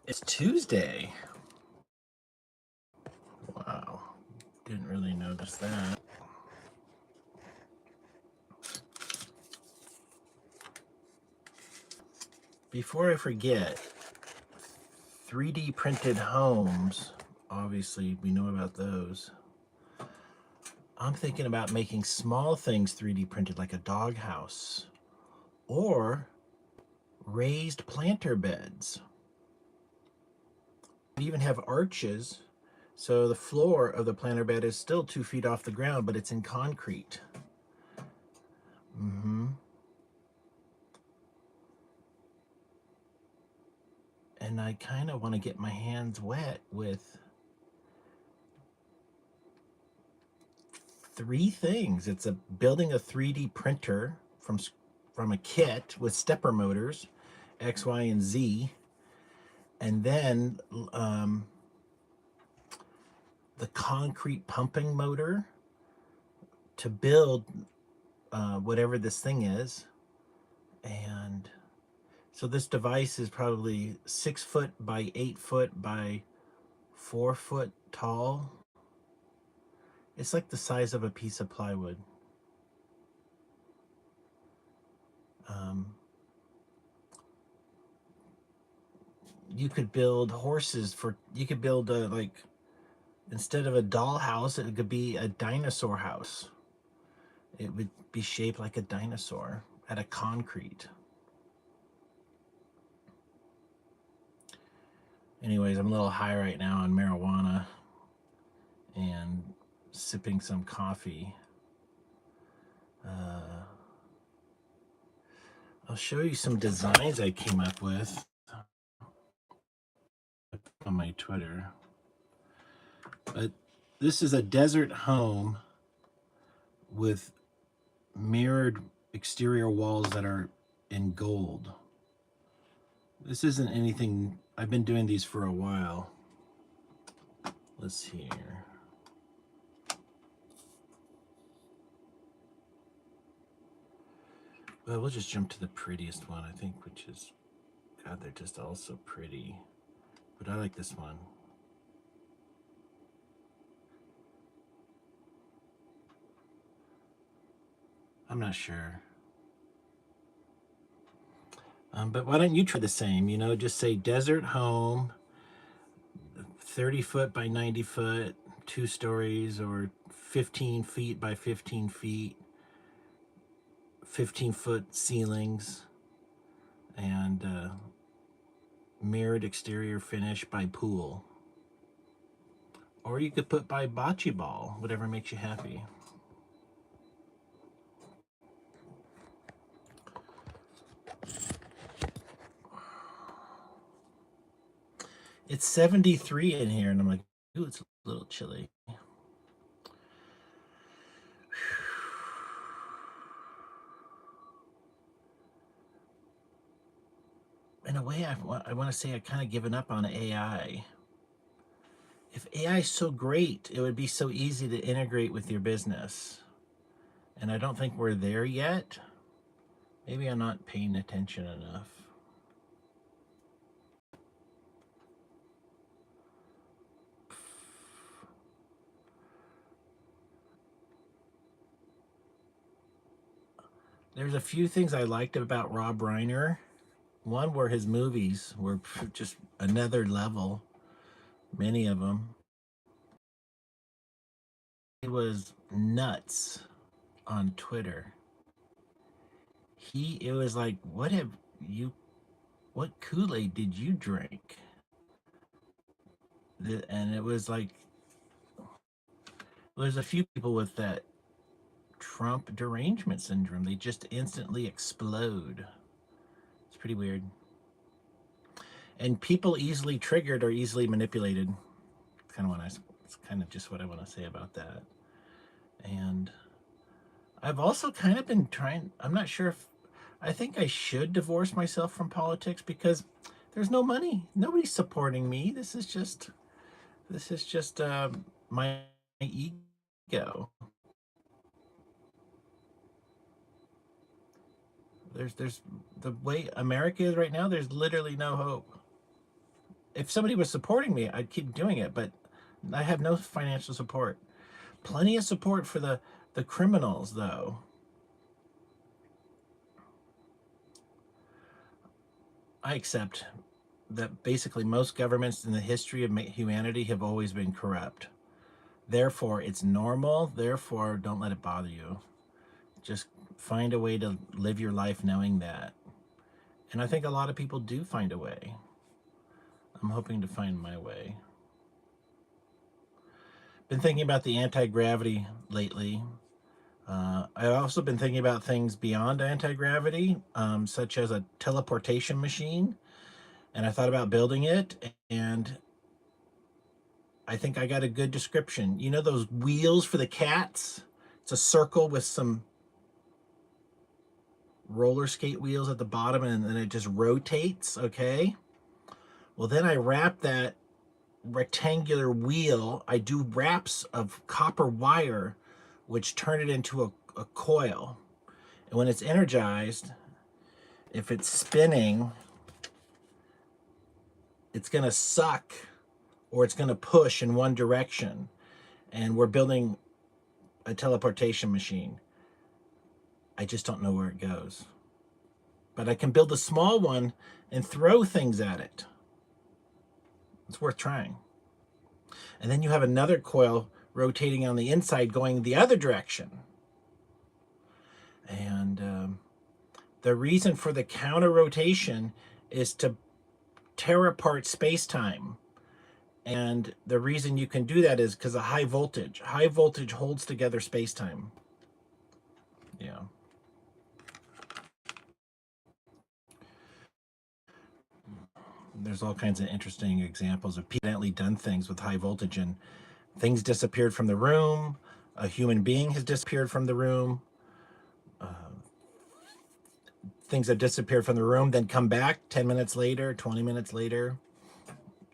It's Tuesday. Wow. Didn't really notice that. Before I forget, 3D printed homes, obviously we know about those. I'm thinking about making small things 3D printed, like a doghouse or raised planter beds. We even have arches, so the floor of the planter bed is still 2 feet off the ground, but it's in concrete. And I kind of want to get my hands wet with 3 things. It's building a 3D printer from a kit with stepper motors, X, Y, and Z, and then the concrete pumping motor to build whatever this thing is. And so this device is probably 6 foot by 8 foot by 4 foot tall. It's like the size of a piece of plywood. You could build horses you could build like, instead of a doll house, it could be a dinosaur house. It would be shaped like a dinosaur out of concrete. Anyways, I'm a little high right now on marijuana and sipping some coffee. I'll show you some designs I came up with on my Twitter. But this is a desert home with mirrored exterior walls that are in gold. This isn't anything, I've been doing these for a while. Let's see here. Well, we'll just jump to the prettiest one, I think, which is, God, they're just all so pretty. But I like this one. I'm not sure. But why don't you try the same? You know, just say desert home, 30 foot by 90 foot, 2 stories, or 15 feet by 15 feet, 15-foot ceilings, and mirrored exterior finish by pool. Or you could put by bocce ball, whatever makes you happy. It's 73 in here, and I'm like, ooh, it's a little chilly. In a way, I want to say I kind of given up on AI. If AI is so great, it would be so easy to integrate with your business. And I don't think we're there yet. Maybe I'm not paying attention enough. There's a few things I liked about Rob Reiner. One were his movies were just another level. Many of them. He was nuts on Twitter. It was like, what Kool-Aid did you drink? And it was like, there's a few people with that Trump derangement syndrome. They just instantly explode. It's pretty weird. And people easily triggered or easily manipulated. It's kind of just what I want to say about that. And I've also kind of been trying, I'm not sure if, I think I should divorce myself from politics because there's no money. Nobody's supporting me. This is just my ego. There's the way America is right now, there's literally no hope. if somebody was supporting me, I'd keep doing it, but I have no financial support. Plenty of support for the criminals, though. I accept that basically most governments in the history of humanity have always been corrupt. Therefore, it's normal. Therefore, don't let it bother you. Just find a way to live your life knowing that. And I think a lot of people do find a way. I'm hoping to find my way. Been thinking about the anti-gravity lately. I've also been thinking about things beyond anti-gravity, such as a teleportation machine. And I thought about building it, and I think I got a good description. You know those wheels for the cats? It's a circle with some roller skate wheels at the bottom, and then it just rotates, okay? Well, then I wrap that rectangular wheel. I do wraps of copper wire, which turn it into a coil. And when it's energized, if it's spinning, it's going to suck or it's going to push in one direction. And we're building a teleportation machine. I just don't know where it goes. But I can build a small one and throw things at it. It's worth trying. And then you have another coil rotating on the inside going the other direction. And the reason for the counter rotation is to tear apart space-time. And the reason you can do that is because of high voltage. High voltage holds together space-time. Yeah. There's all kinds of interesting examples of people accidentally done things with high voltage, and things disappeared from the room. A human being has disappeared from the room. Things have disappeared from the room, then come back 10 minutes later, 20 minutes later,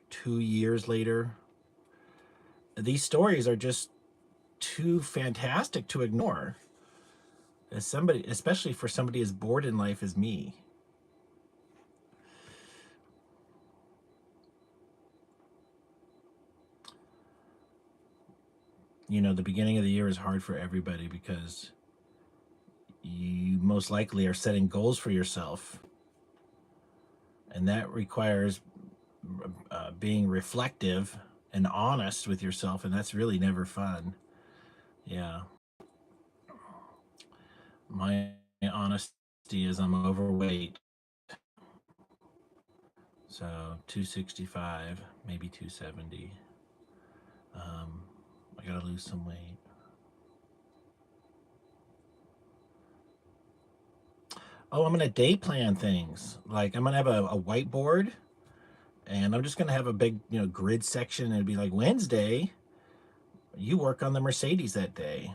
2 years later. These stories are just too fantastic to ignore. As somebody, especially for somebody as bored in life as me. You know, the beginning of the year is hard for everybody because you most likely are setting goals for yourself. And that requires being reflective and honest with yourself. And that's really never fun. Yeah. My honesty is I'm overweight. So 265, maybe 270. I gotta lose some weight. Oh, I'm gonna day plan things. Like I'm gonna have a whiteboard, and I'm just gonna have a big, grid section, and it'd be like Wednesday, you work on the Mercedes that day.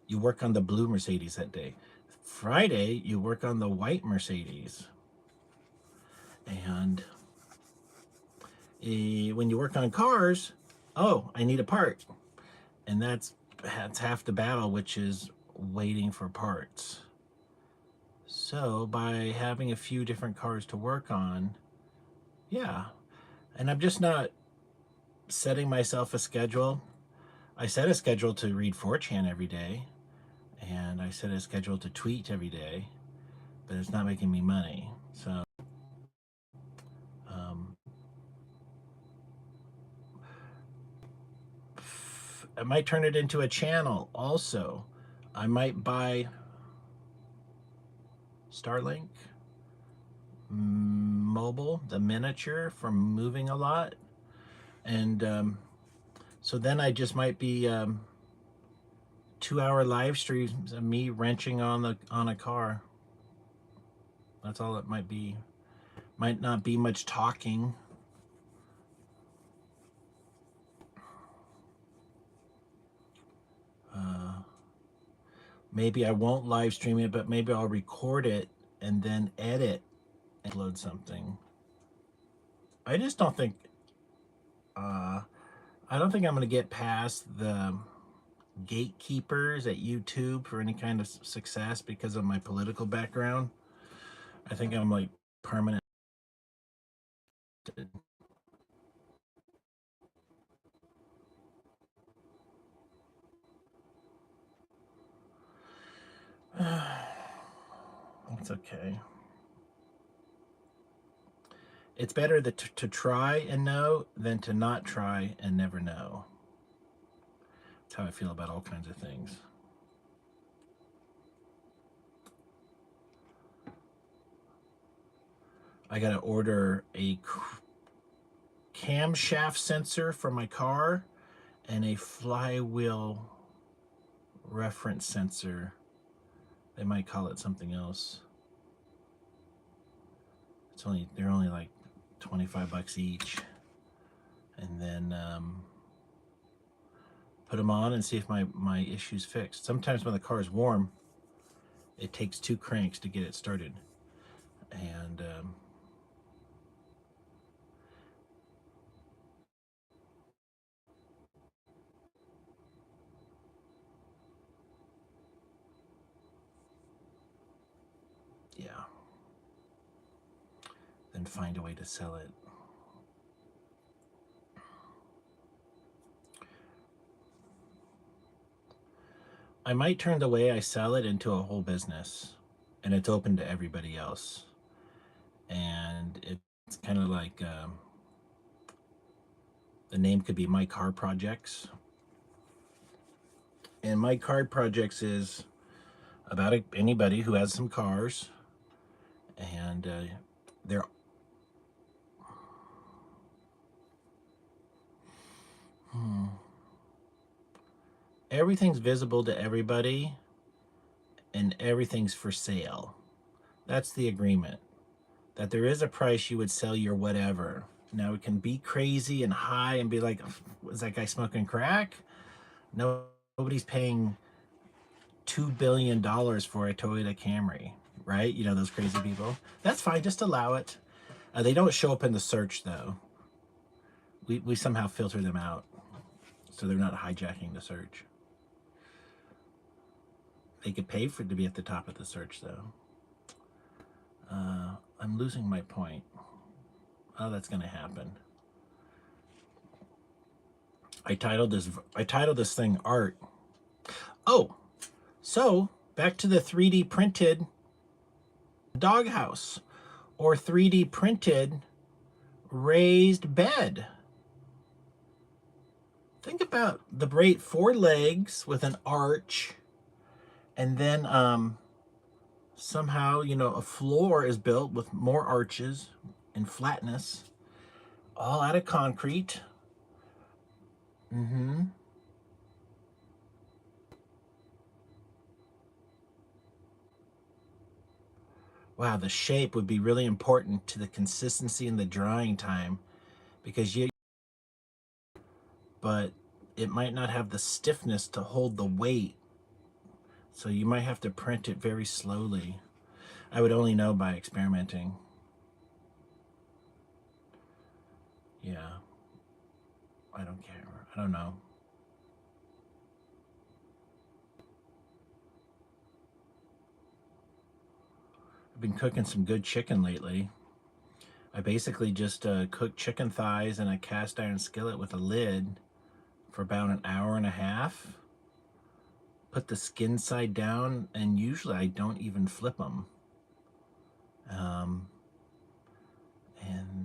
You work on the blue Mercedes that day. Friday, you work on the white Mercedes. And when you work on cars, oh, I need a part. And that's half the battle, which is waiting for parts. So by having a few different cars to work on, yeah. And I'm just not setting myself a schedule. I set a schedule to read 4chan every day, and I set a schedule to tweet every day, but it's not making me money. So I might turn it into a channel also. I might buy Starlink mobile, the miniature, from moving a lot. And so then I just might be 2-hour live streams of me wrenching on a car. That's all it might be. Might not be much talking. Maybe I won't live stream it, but maybe I'll record it and then edit and upload something. I just don't think I don't think I'm going to get past the gatekeepers at YouTube for any kind of success because of my political background. I think I'm like permanent. It's okay. It's better to try and know than to not try and never know. That's how I feel about all kinds of things. I got to order a camshaft sensor for my car and a flywheel reference sensor. They might call it something else. They're only like 25 bucks each. And then put them on and see if my issue's fixed. Sometimes when the car is warm, it takes 2 cranks to get it started. And yeah, then find a way to sell it. I might turn the way I sell it into a whole business, and it's open to everybody else. And it's kind of like the name could be My Car Projects. And My Car Projects is about anybody who has some cars, and they're everything's visible to everybody, and everything's for sale. That's the agreement. That there is a price you would sell your whatever. Now it can be crazy and high and be like, was that guy smoking crack? No, nobody's paying $2 billion for a Toyota Camry, right? You know, those crazy people. That's fine, just allow it. They don't show up in the search though. We somehow filter them out so they're not hijacking the search. They could pay for it to be at the top of the search though. I'm losing my point. Oh, that's gonna happen. I titled this thing Art. Oh, so back to the 3D printed doghouse or 3D printed raised bed. Think about the 4 legs with an arch, and then somehow, you know, a floor is built with more arches and flatness, all out of concrete. Wow, the shape would be really important to the consistency and the drying time, because but it might not have the stiffness to hold the weight. So you might have to print it very slowly. I would only know by experimenting. Yeah. I don't care. I don't know. I've been cooking some good chicken lately. I basically just cook chicken thighs in a cast iron skillet with a lid for about an hour and a half. Put the skin side down, and usually I don't even flip them. And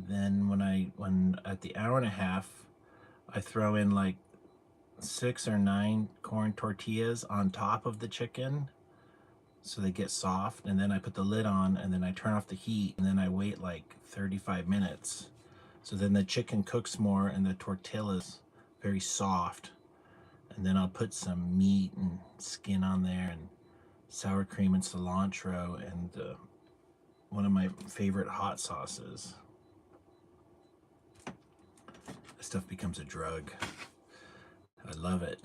then when at the hour and a half, I throw in like 6 or 9 corn tortillas on top of the chicken so they get soft, and then I put the lid on, and then I turn off the heat, and then I wait like 35 minutes. So then the chicken cooks more and the tortilla's very soft. And then I'll put some meat and skin on there, and sour cream and cilantro, and one of my favorite hot sauces. This stuff becomes a drug. I love it.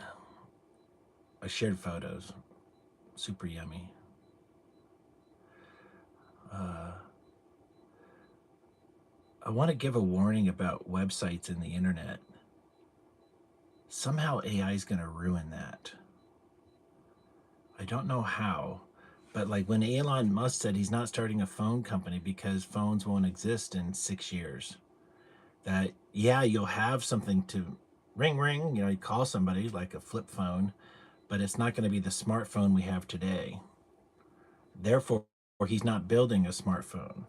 I shared photos. Super yummy. I want to give a warning about websites and the internet. Somehow AI is going to ruin that. I don't know how, but like when Elon Musk said he's not starting a phone company because phones won't exist in 6 years, that, yeah, you'll have something to ring, ring, you know, you call somebody like a flip phone, but it's not going to be the smartphone we have today. Therefore, he's not building a smartphone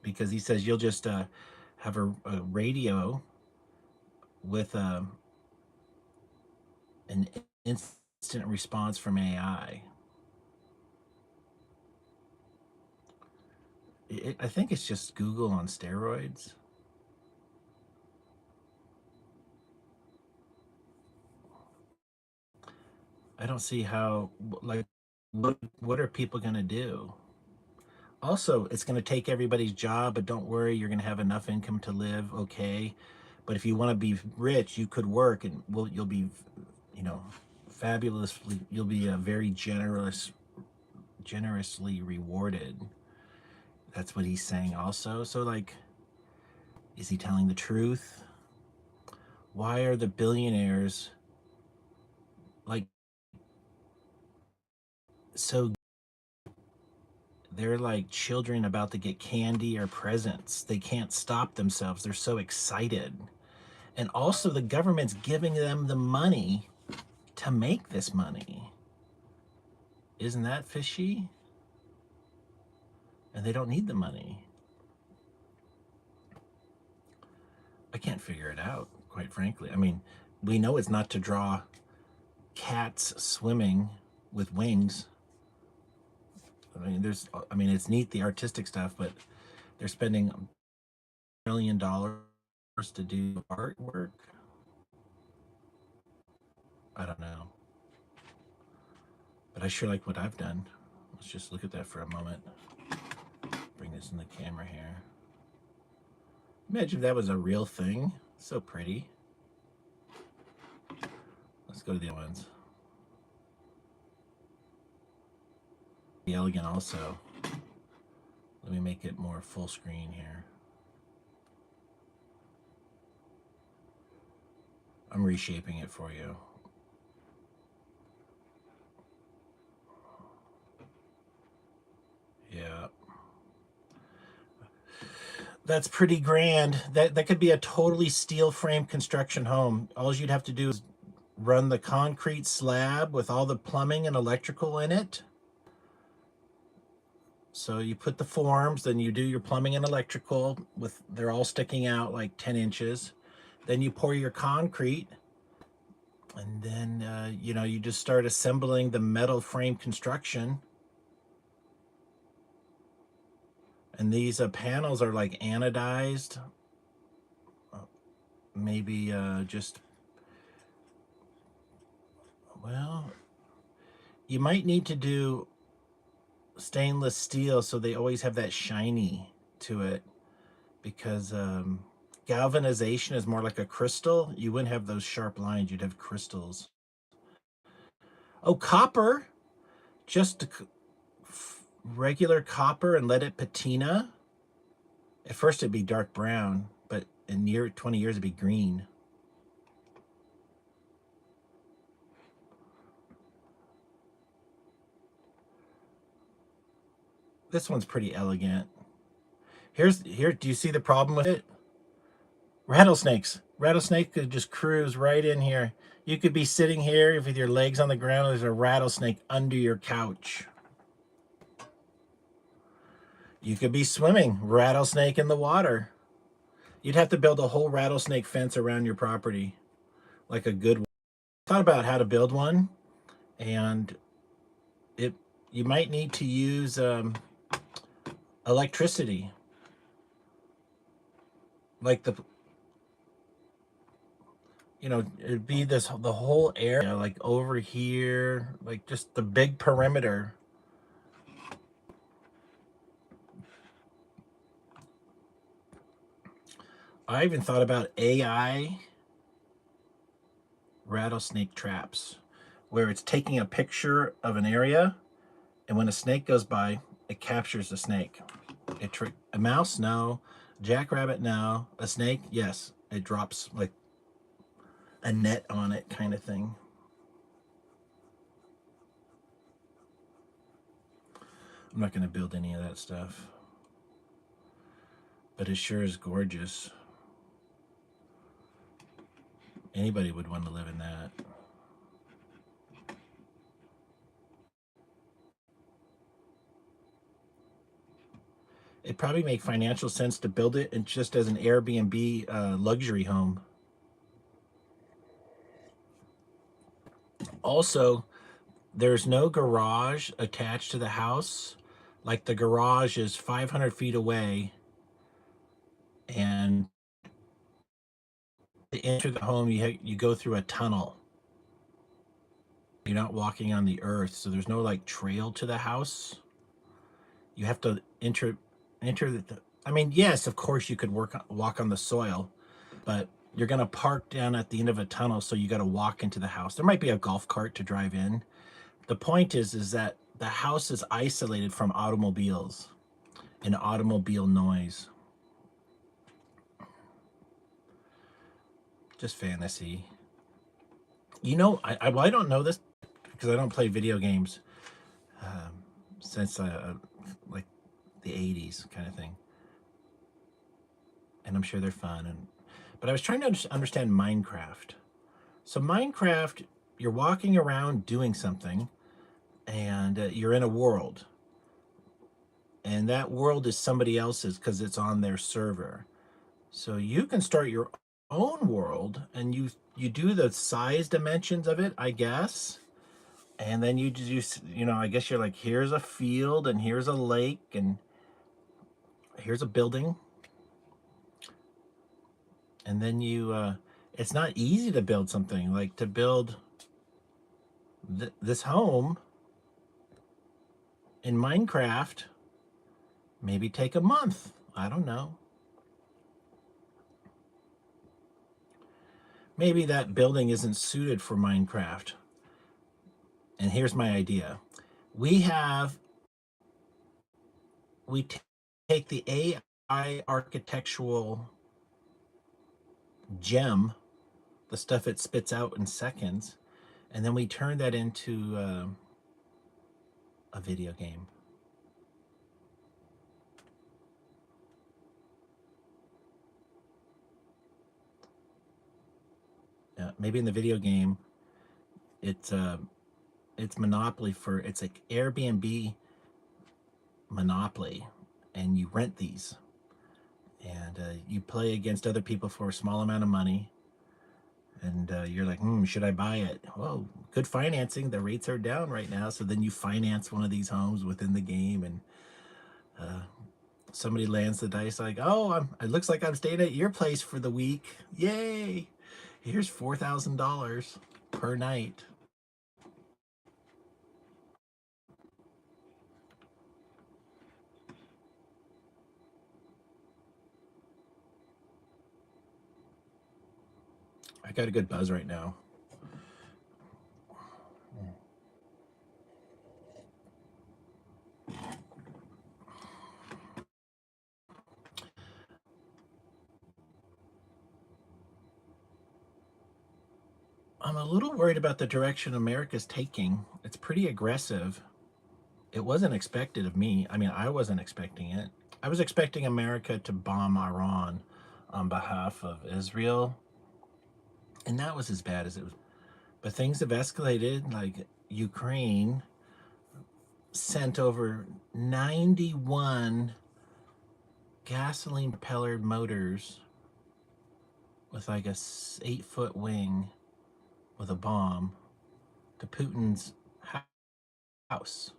because he says you'll just have a radio with an instant response from AI. I think it's just Google on steroids. I don't see how, like, what are people going to do? Also, it's going to take everybody's job, but don't worry, you're going to have enough income to live okay. But if you want to be rich, you could work and you'll be, you know, fabulously, you'll be a very generously rewarded. That's what he's saying also. So, like, is he telling the truth? Why are the billionaires like so, they're like children about to get candy or presents? They can't stop themselves. They're so excited. And also the government's giving them the money to make this money. Isn't that fishy? And they don't need the money. I can't figure it out, quite frankly. I mean, we know it's not to draw cats swimming with wings. I mean, it's neat, the artistic stuff, but they're spending $1 million to do artwork. I don't know. But I sure like what I've done. Let's just look at that for a moment. Bring this in the camera here. Imagine if that was a real thing. So pretty. Let's go to the other ones. The elegant also. Let me make it more full screen here. I'm reshaping it for you. Yeah. That's pretty grand. That could be a totally steel frame construction home. All you'd have to do is run the concrete slab with all the plumbing and electrical in it. So you put the forms, then you do your plumbing and electrical they're all sticking out like 10 inches. Then you pour your concrete, and then you just start assembling the metal frame construction. And these panels are like anodized. Maybe well, you might need to do stainless steel so they always have that shiny to it, because galvanization is more like a crystal. You wouldn't have those sharp lines, you'd have crystals. Oh, copper, just regular copper, and let it patina. At first it'd be dark brown, but in 20 years it'd be green. This one's pretty elegant. Here, do you see the problem with it? Rattlesnakes. Rattlesnake could just cruise right in here. You could be sitting here with your legs on the ground. There's a rattlesnake under your couch. You could be swimming. Rattlesnake in the water. You'd have to build a whole rattlesnake fence around your property, like a good one. I thought about how to build one, and you might need to use electricity, like it'd be the whole area, like over here, like just the big perimeter. I even thought about AI rattlesnake traps, where it's taking a picture of an area, and when a snake goes by, it captures the snake. A mouse, no. Jackrabbit, no. A snake, yes. It drops like a net on it, kind of thing. I'm not going to build any of that stuff, but it sure is gorgeous. Anybody would want to live in that. It probably make financial sense to build it and just as an Airbnb luxury home. Also, there's no garage attached to the house. Like the garage is 500 feet away, and to enter the home, you go through a tunnel. You're not walking on the earth, so there's no like trail to the house. You have to enter the. I mean, yes, of course you could walk on the soil, but you're gonna park down at the end of a tunnel, so you got to walk into the house. There might be a golf cart to drive in. The point is that the house is isolated from automobiles and automobile noise. Just fantasy. You know, I don't know this because I don't play video games since like the 80s kind of thing. And I'm sure they're fun. But I was trying to understand Minecraft. So Minecraft, you're walking around doing something, and you're in a world. And that world is somebody else's because it's on their server. So you can start your own world, and you do the size dimensions of it, I guess. And then you just, I guess you're like, here's a field, and here's a lake, and here's a building. And then it's not easy to build something. Like to build this home in Minecraft, maybe take a month. I don't know. Maybe that building isn't suited for Minecraft. And here's my idea. We take the AI architectural gem, the stuff it spits out in seconds, and then we turn that into a video game. Maybe in the video game, it's Monopoly it's like Airbnb Monopoly, and you rent these, and you play against other people for a small amount of money, and you're like, should I buy it? Well, good financing. The rates are down right now, so then you finance one of these homes within the game, and somebody lands the dice like, oh, it looks like I'm staying at your place for the week. Yay! Here's $4,000 per night. I got a good buzz right now. I'm a little worried about the direction America's taking. It's pretty aggressive. It wasn't expected of me. I mean, I wasn't expecting it. I was expecting America to bomb Iran on behalf of Israel, and that was as bad as it was. But things have escalated. Like Ukraine sent over 91 gasoline propelled motors with like a 8-foot wing with a bomb to Putin's house.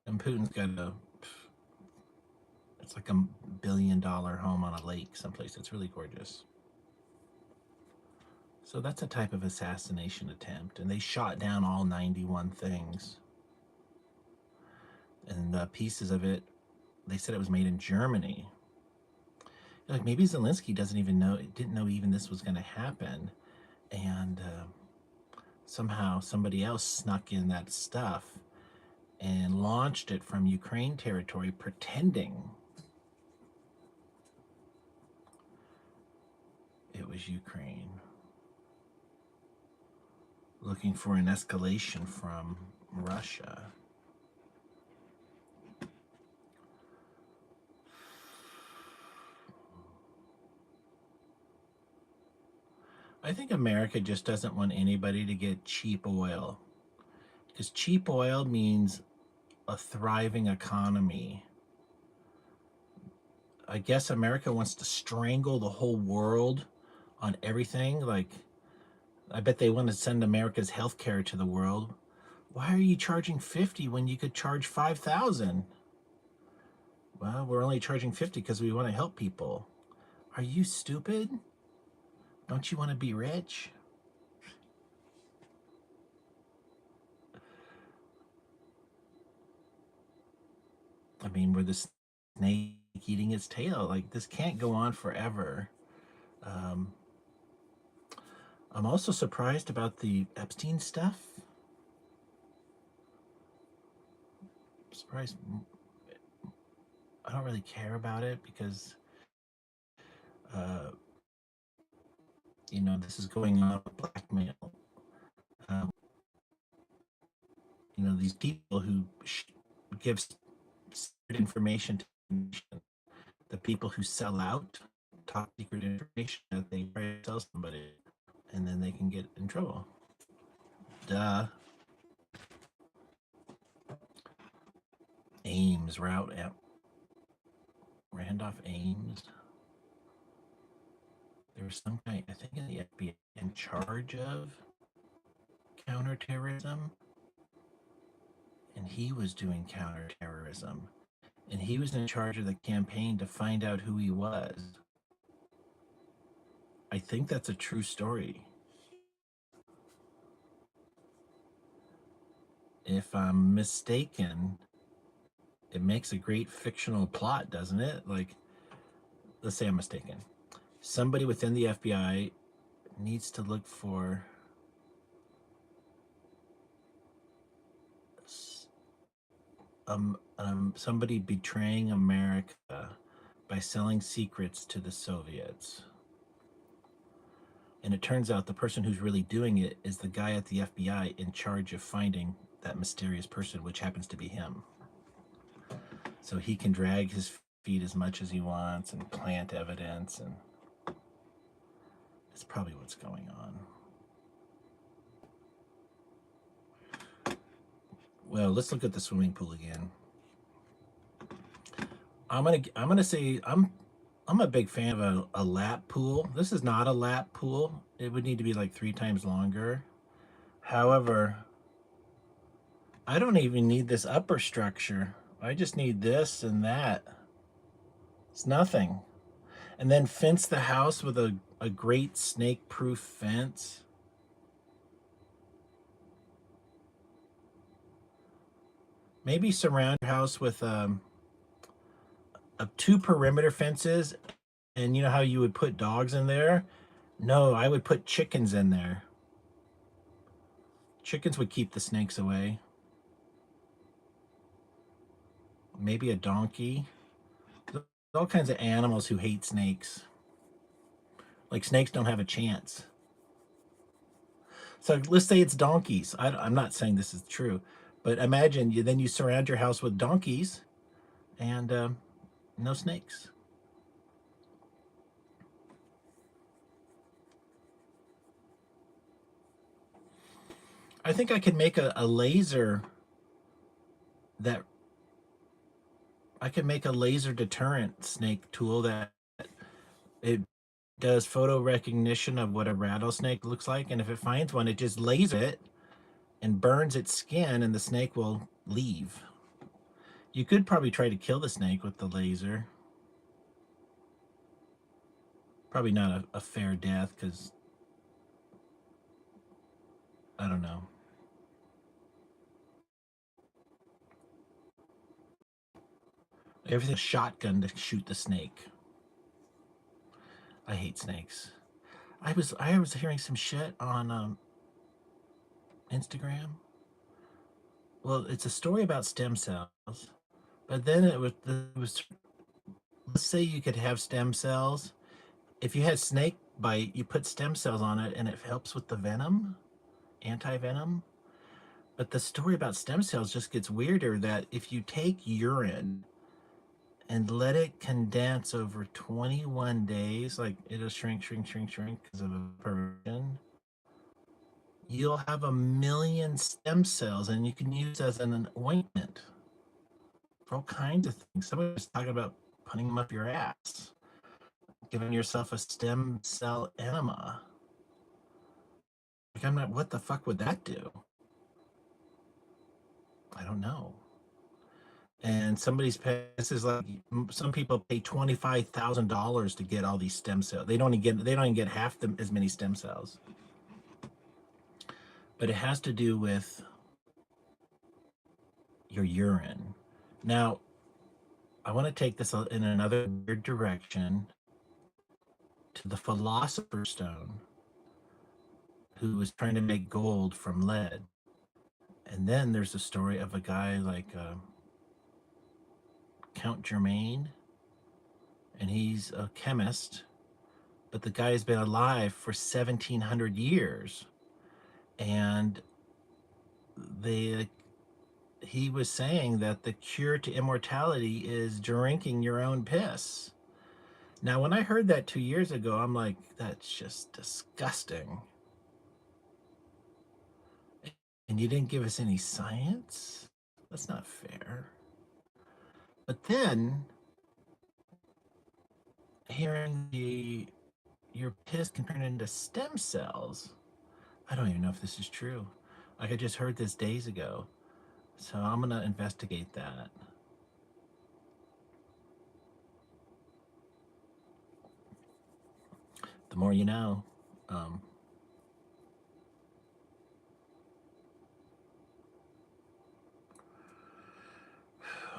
And Putin's got it's like $1 billion home on a lake someplace. It's really gorgeous. So that's a type of assassination attempt. And they shot down all 91 things. And pieces of it, they said it was made in Germany. Like maybe Zelensky didn't know even this was going to happen. And somehow somebody else snuck in that stuff and launched it from Ukraine territory, pretending it was Ukraine, looking for an escalation from Russia. I think America just doesn't want anybody to get cheap oil, because cheap oil means a thriving economy. I guess America wants to strangle the whole world on everything. Like, I bet they want to send America's healthcare to the world. Why are you charging 50 when you could charge 5,000? Well, we're only charging 50 because we want to help people. Are you stupid? Don't you want to be rich? I mean, we're the snake eating its tail. Like, this can't go on forever. Um, I'm also surprised about the Epstein stuff. I'm surprised. I don't really care about it because, uh, this is going on with blackmail. Um, these people who give secret information to the people who sell out top secret information that they try to sell somebody, and then they can get in trouble. Duh. Ames route app. Randolph Ames. There was some guy, I think, in the FBI in charge of counterterrorism, and he was doing counterterrorism, and he was in charge of the campaign to find out who he was. I think that's a true story. If I'm mistaken, it makes a great fictional plot, doesn't it? Like, let's say I'm mistaken. Somebody within the FBI needs to look for somebody betraying America by selling secrets to the Soviets. And it turns out the person who's really doing it is the guy at the FBI in charge of finding that mysterious person, which happens to be him. So he can drag his feet as much as he wants and plant evidence, and it's probably what's going on. Well, let's look at the swimming pool again. I'm gonna say I'm a big fan of a lap pool. This is not a lap pool. It would need to be like 3 times longer. However, I don't even need this upper structure. I just need this and that. It's nothing. And then fence the house with a great snake-proof fence. Maybe surround your house with 2 perimeter fences. And you know how you would put dogs in there? No, I would put chickens in there. Chickens would keep the snakes away. Maybe a donkey. There's all kinds of animals who hate snakes. Like, snakes don't have a chance. So let's say it's donkeys. I'm not saying this is true, but imagine then you surround your house with donkeys and no snakes. I think I could make a laser that I could make a laser deterrent snake tool that it does photo recognition of what a rattlesnake looks like, and if it finds one, it just lasers it and burns its skin, and the snake will leave. You could probably try to kill the snake with the laser. Probably not a fair death because I don't know. Everything a shotgun to shoot the snake. I hate snakes. I was hearing some shit on Instagram. Well, it's a story about stem cells, but then it was let's say you could have stem cells. If you had snake bite, you put stem cells on it, and it helps with the venom, anti-venom. But the story about stem cells just gets weirder. That if you take urine and let it condense over 21 days, like it'll shrink because of evaporation, you'll have 1,000,000 stem cells, and you can use as an ointment for all kinds of things. Somebody was talking about putting them up your ass, giving yourself a stem cell enema. Like, I'm not, what the fuck would that do? I don't know. And somebody's pay, this is like, some people pay $25,000 to get all these stem cells. They don't even get half as many stem cells. But it has to do with your urine. Now, I want to take this in another weird direction to the Philosopher's Stone, who was trying to make gold from lead. And then there's a story of a guy like Count Germain, and he's a chemist, but the guy has been alive for 1,700 years. And he was saying that the cure to immortality is drinking your own piss. Now, when I heard that 2 years ago, I'm like, that's just disgusting. And you didn't give us any science? That's not fair. But then, hearing your piss can turn into stem cells, I don't even know if this is true. Like, I just heard this days ago. So I'm going to investigate that. The more you know.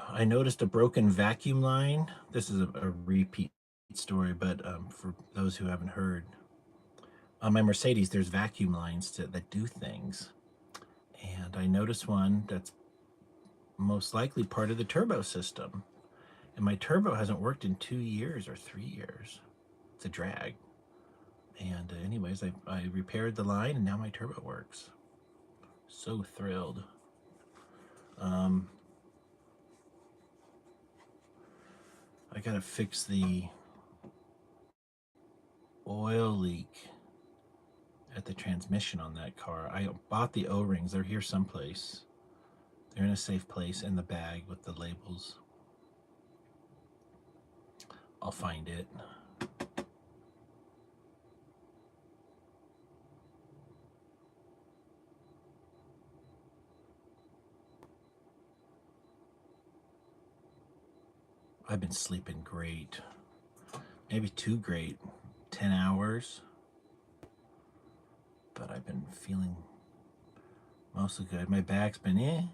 I noticed a broken vacuum line. This is a repeat story, but for those who haven't heard, on my Mercedes, there's vacuum lines that do things. And I noticed one that's most likely part of the turbo system. And my turbo hasn't worked in 2 years or 3 years. It's a drag. And anyways, I repaired the line, and now my turbo works. So thrilled. I gotta fix the oil leak at the transmission on that car. I bought the O-rings. They're here someplace. They're in a safe place in the bag with the labels. I'll find it. I've been sleeping great. Maybe too great. 10 hours. But I've been feeling mostly good. My back's been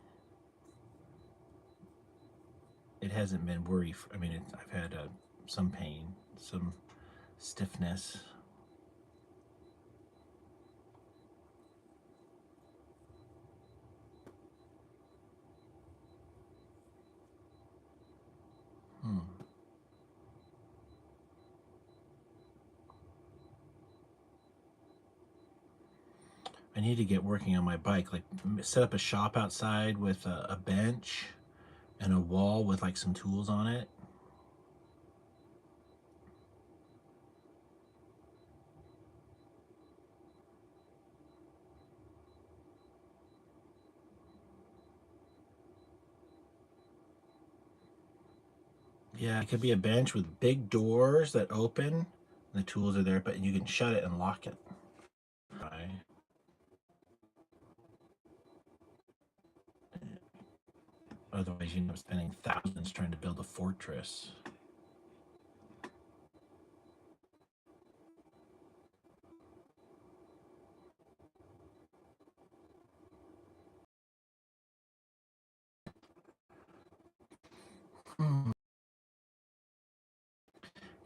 It hasn't been worry. I mean, I've had some pain, some stiffness. I need to get working on my bike, like set up a shop outside with a bench and a wall with like some tools on it. Yeah, it could be a bench with big doors that open, and the tools are there, but you can shut it and lock it. Right. Otherwise, you end up spending thousands trying to build a fortress.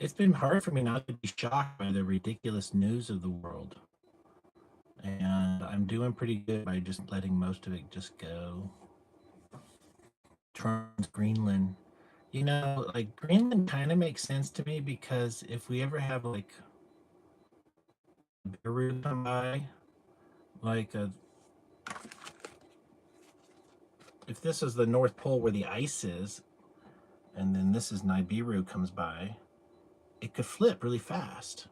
It's been hard for me not to be shocked by the ridiculous news of the world. And I'm doing pretty good by just letting most of it just go. Trump's Greenland. You know, like Greenland kind of makes sense to me because if we ever have like Beirut come by, like if this is the North Pole where the ice is, and then this is Nibiru comes by, it could flip really fast.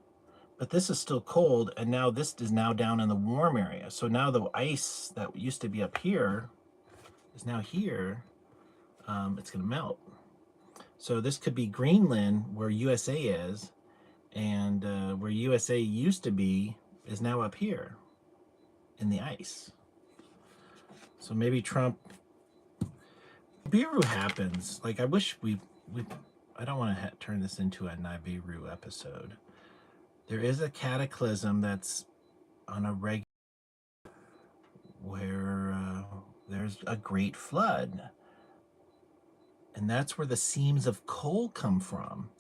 But this is still cold, and now this is now down in the warm area. So now the ice that used to be up here is now here. It's going to melt. So this could be Greenland, where USA is, and where USA used to be is now up here in the ice. So maybe Trump. Nibiru happens. Like, I wish we I don't want to turn this into a Nibiru episode. There is a cataclysm that's on a regular where there's a great flood. And that's where the seams of coal come from.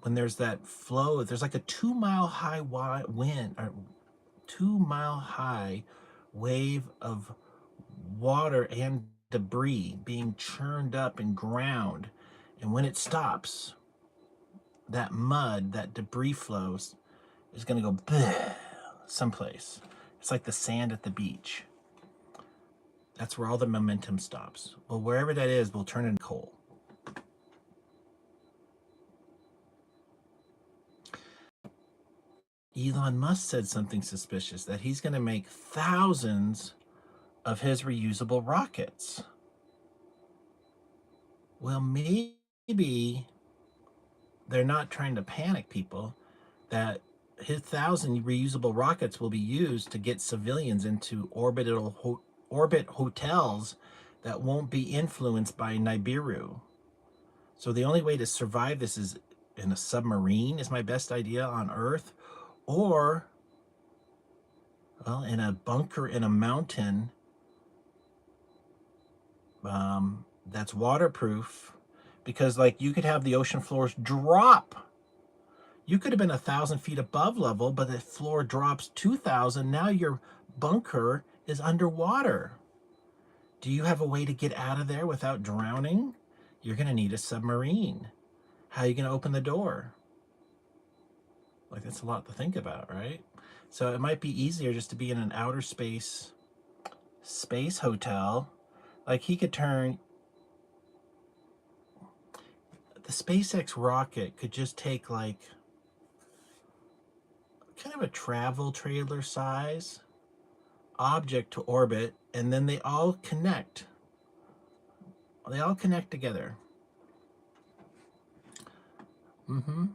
When there's that flow, there's like a 2-mile high wind, or 2-mile high wave of water and debris being churned up and ground. And when it stops, that mud, that debris flows is going to go someplace. It's like the sand at the beach. That's where all the momentum stops. Well, wherever that is, we'll turn into coal. Elon Musk said something suspicious, that he's going to make thousands of his reusable rockets. Well, maybe they're not trying to panic people, that his 1,000 reusable rockets will be used to get civilians into orbit hotels that won't be influenced by Nibiru. So the only way to survive this is in a submarine, is my best idea on Earth, or, well, in a bunker in a mountain that's waterproof, because, like, you could have the ocean floors drop. You could have been 1,000 feet above level, but the floor drops 2,000. Now your bunker is underwater. Do you have a way to get out of there without drowning? You're going to need a submarine. How are you going to open the door? Like, that's a lot to think about, right? So it might be easier just to be in an outer space hotel. Like, he could turn the SpaceX rocket, could just take like kind of a travel trailer size object to orbit, and then they all connect. They all connect together. Mm-hmm.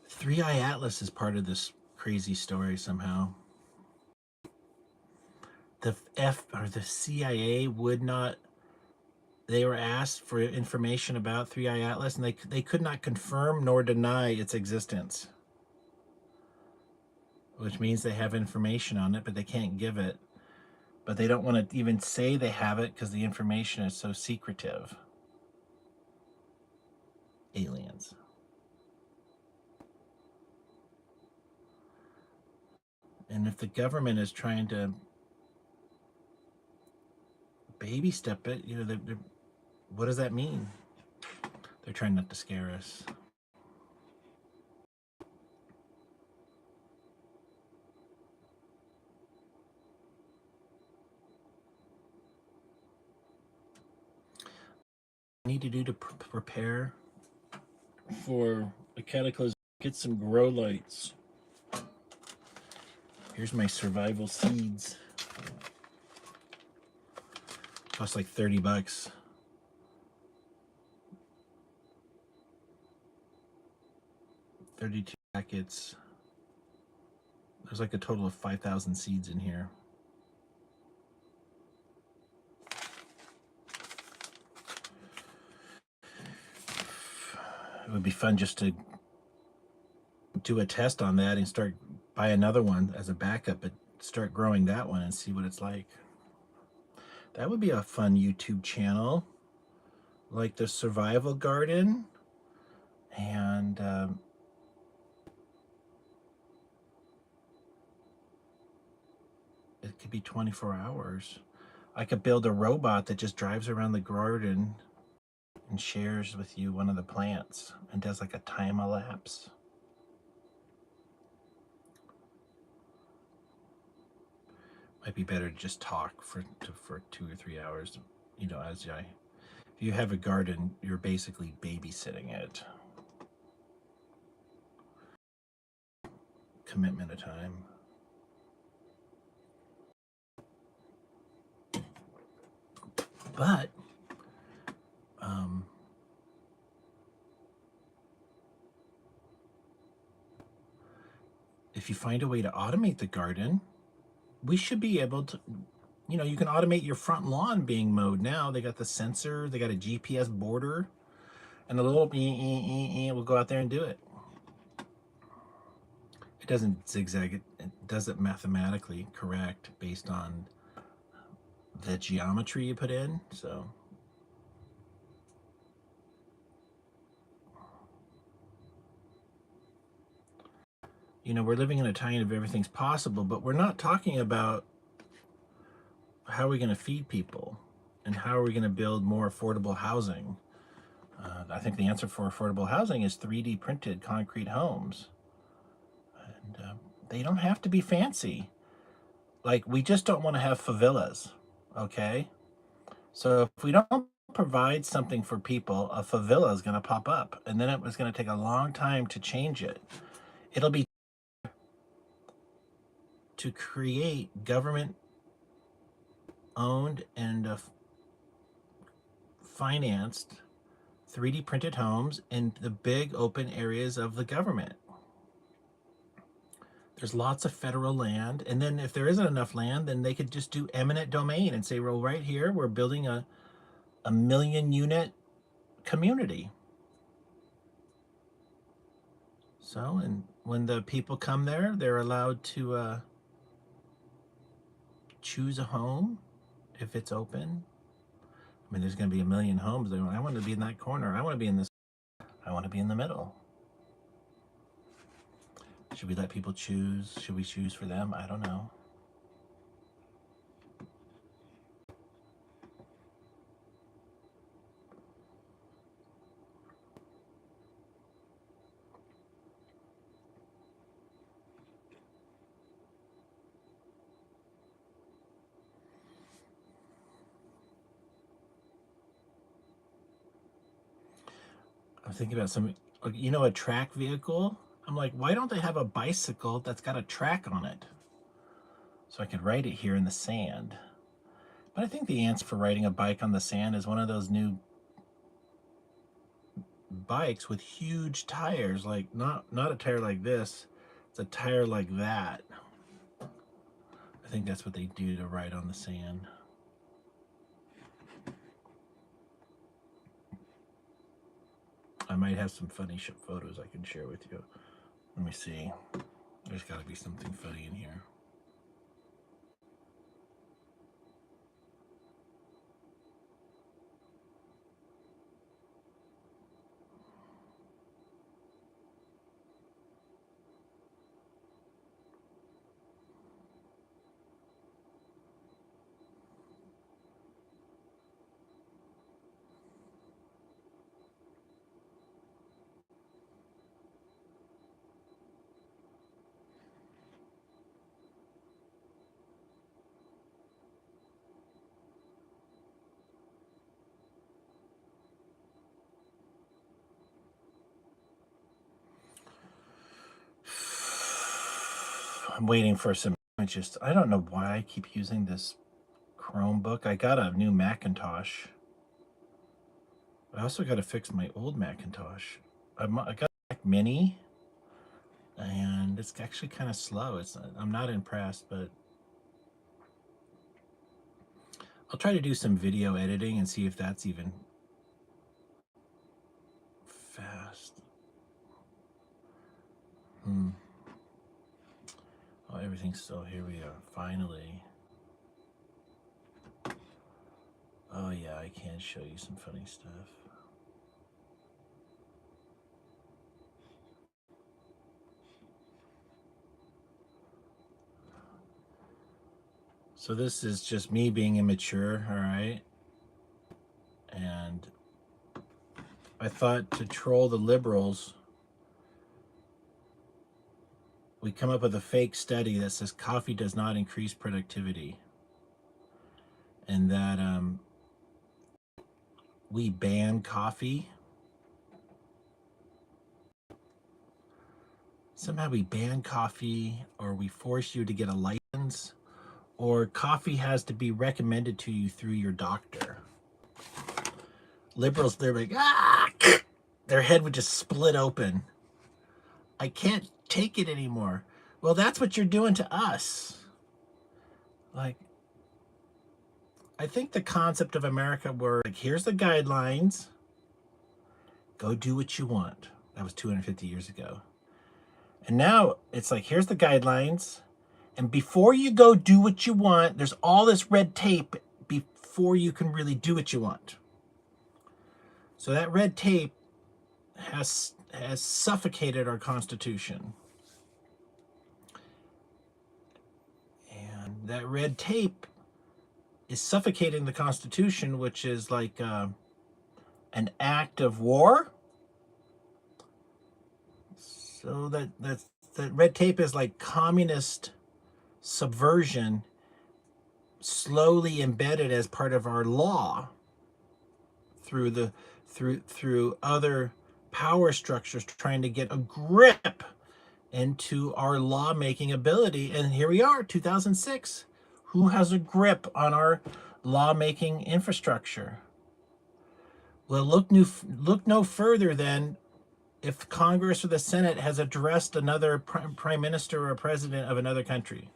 Three Eye Atlas is part of this crazy story somehow. The CIA would not. They were asked for information about Three Eye Atlas, and they could not confirm nor deny its existence, which means they have information on it, but they can't give it. But they don't want to even say they have it because the information is so secretive. Aliens. And if the government is trying to baby step it, you know, what does that mean? They're trying not to scare us. I need to do to prepare for a cataclysm. Get some grow lights. Here's my survival seeds. Cost like $30. $32 packets. There's like a total of 5,000 seeds in here. It would be fun just to do a test on that and buy another one as a backup, but start growing that one and see what it's like. That would be a fun YouTube channel, like the survival garden, and it could be 24 hours. I could build a robot that just drives around the garden and shares with you one of the plants and does like a time elapse. Might be better to just talk for 2 or 3 hours. You know, if you have a garden, you're basically babysitting it. commitment of time. But if you find a way to automate the garden, we should be able to, you know, you can automate your front lawn being mowed now. They got the sensor, they got a GPS border, and a little will go out there and do it. It doesn't zigzag, it does it mathematically correct based on the geometry you put in. So you know, we're living in a time of everything's possible, but we're not talking about how are we going to feed people and how are we going to build more affordable housing. I think the answer for affordable housing is 3D printed concrete homes. And they don't have to be fancy. Like, we just don't want to have favelas, okay? So if we don't provide something for people, a favela is going to pop up, and then it was going to take a long time to change it. It'll be to create government owned and financed 3D printed homes in the big open areas of the government. There's lots of federal land, and then if there isn't enough land, then they could just do eminent domain and say, well, right here we're building a 1,000,000 unit community. So, and when the people come there, they're allowed to choose a home if it's open. I mean, there's going to be 1,000,000 homes. I want to be in that corner. I want to be in this. I want to be in the middle. Should we let people choose? Should we choose for them? I don't know. I'm thinking about some, you know, a track vehicle. I'm like, why don't they have a bicycle that's got a track on it? So I could ride it here in the sand. But I think the answer for riding a bike on the sand is one of those new bikes with huge tires, like not a tire like this, it's a tire like that. I think that's what they do to ride on the sand. I might have some funny photos I can share with you. Let me see. There's got to be something funny in here. I'm waiting for some images. I don't know why I keep using this Chromebook. I got a new Macintosh. I also got to fix my old Macintosh. I got a Mac Mini, and it's actually kind of slow. I'm not impressed, but I'll try to do some video editing and see if that's even fast. Oh, everything's still, here we are, finally. Oh yeah, I can show you some funny stuff. So this is just me being immature, all right? And I thought to troll the liberals, we come up with a fake study that says coffee does not increase productivity. And that we ban coffee. Somehow we ban coffee, or we force you to get a license, or coffee has to be recommended to you through your doctor. Liberals, they're like, ah! Their head would just split open. I can't take it anymore. Well, that's what you're doing to us. Like, I think the concept of America were like, here's the guidelines. Go do what you want. That was 250 years ago. And now it's like, here's the guidelines. And before you go do what you want, there's all this red tape before you can really do what you want. So that red tape has suffocated our Constitution. And that red tape is suffocating the Constitution, which is like an act of war. So that red tape is like communist subversion, slowly embedded as part of our law through other power structures trying to get a grip into our lawmaking ability. And here we are, 2006. Who has a grip on our lawmaking infrastructure? Well, look no further than if Congress or the Senate has addressed another prime minister or president of another country.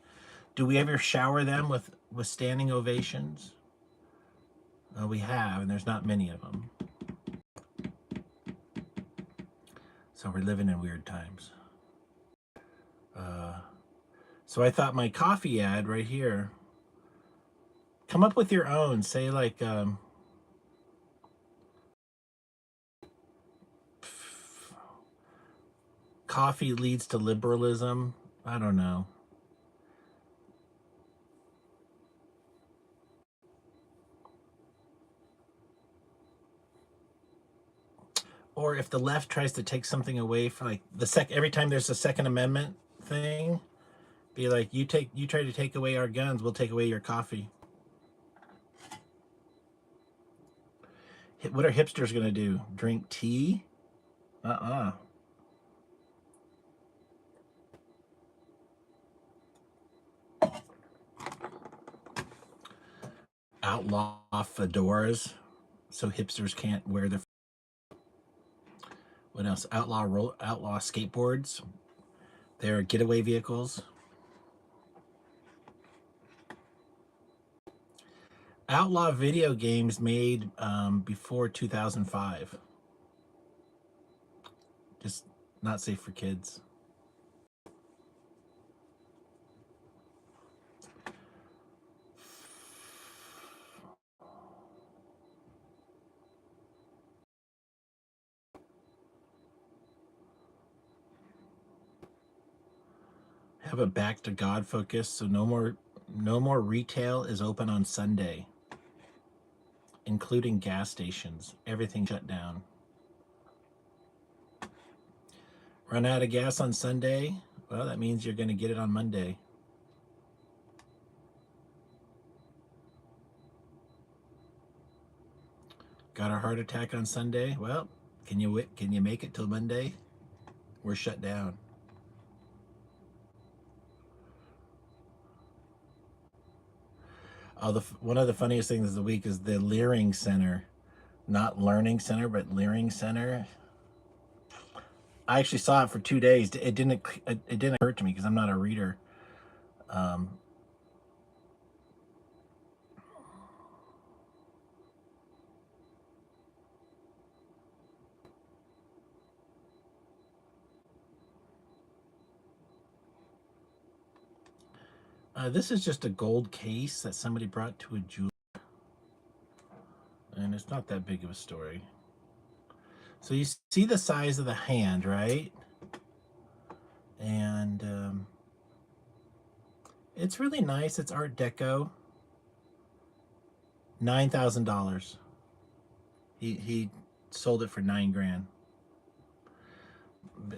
Do we ever shower them with standing ovations? Well, we have, and there's not many of them. So we're living in weird times. So I thought my coffee ad right here, come up with your own. Say like, coffee leads to liberalism. I don't know. Or if the left tries to take something away from like every time there's a Second Amendment thing, be like, you try to take away our guns, we'll take away your coffee. What are hipsters gonna do? Drink tea? Outlaw fedoras so hipsters can't wear the. What else? Outlaw skateboards. They're getaway vehicles. Outlaw video games made before 2005. Just not safe for kids. Have a back to God focus, so no more retail is open on Sunday, including gas stations. Everything shut down. Run out of gas on Sunday? Well, that means you're going to get it on Monday. Got a heart attack on Sunday? Well, can you make it till Monday? We're shut down. One of the funniest things of the week is the Leering Center, not Learning Center, but Leering Center. I actually saw it for 2 days. It didn't occur to me because I'm not a reader. This is just a gold case that somebody brought to a jeweler. And it's not that big of a story. So you see the size of the hand, right? And it's really nice. It's Art Deco. $9,000. He sold it for $9,000.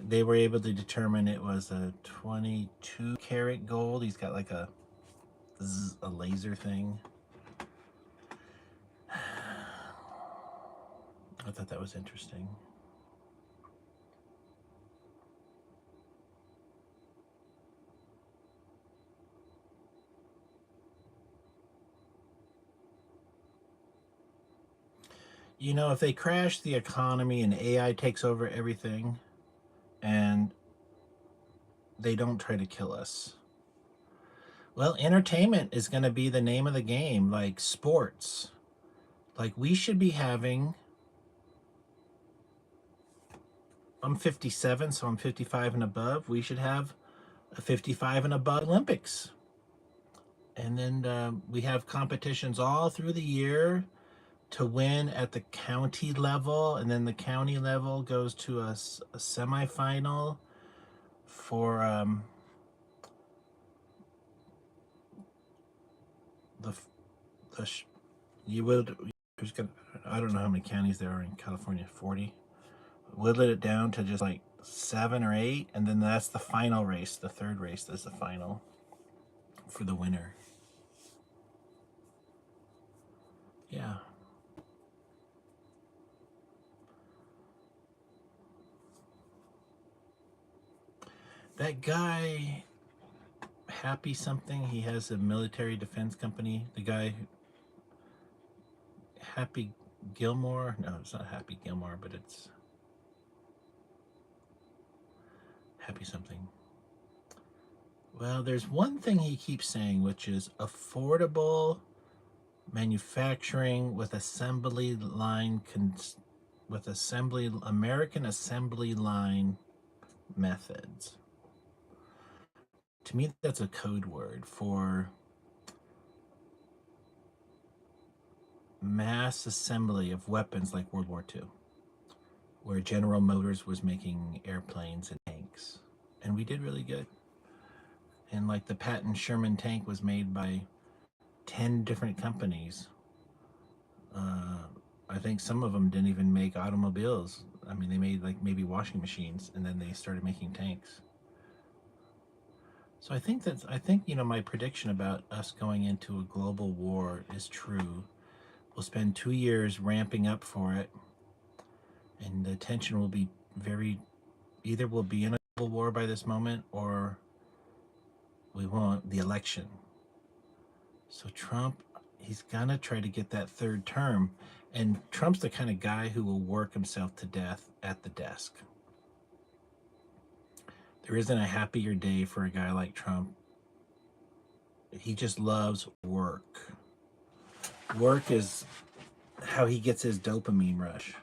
They were able to determine it was a 22 karat gold. He's got like a laser thing. I thought that was interesting. you know, if they crash the economy and AI takes over everything and they don't try to kill us, well, entertainment is going to be the name of the game, like sports. Like we should be having, I'm 57, so I'm 55 and above. We should have a 55 and above Olympics. And then we have competitions all through the year to win at the county level. And then the county level goes to a semifinal for the, the you would, who's gonna, I don't know how many counties there are in California, 40. Whittled it down to just like 7 or 8. And then that's the final race. The third race is the final for the winner. Yeah. That guy, Happy something, he has a military defense company. The guy, Happy Gilmore. No, it's not Happy Gilmore, but it's Happy something. Well, there's one thing he keeps saying, which is affordable manufacturing with assembly line, American assembly line methods. To me, that's a code word for mass assembly of weapons like World War II, where General Motors was making airplanes and tanks. And we did really good. And like the Patton Sherman tank was made by 10 different companies. I think some of them didn't even make automobiles. I mean, they made like maybe washing machines, and then they started making tanks. So I think, you know, my prediction about us going into a global war is true. We'll spend 2 years ramping up for it, and the tension will be either we'll be in a global war by this moment, or we won't. The election. So Trump, he's gonna try to get that third term, and Trump's the kind of guy who will work himself to death at the desk. There isn't a happier day for a guy like Trump. He just loves work. Work is how he gets his dopamine rush.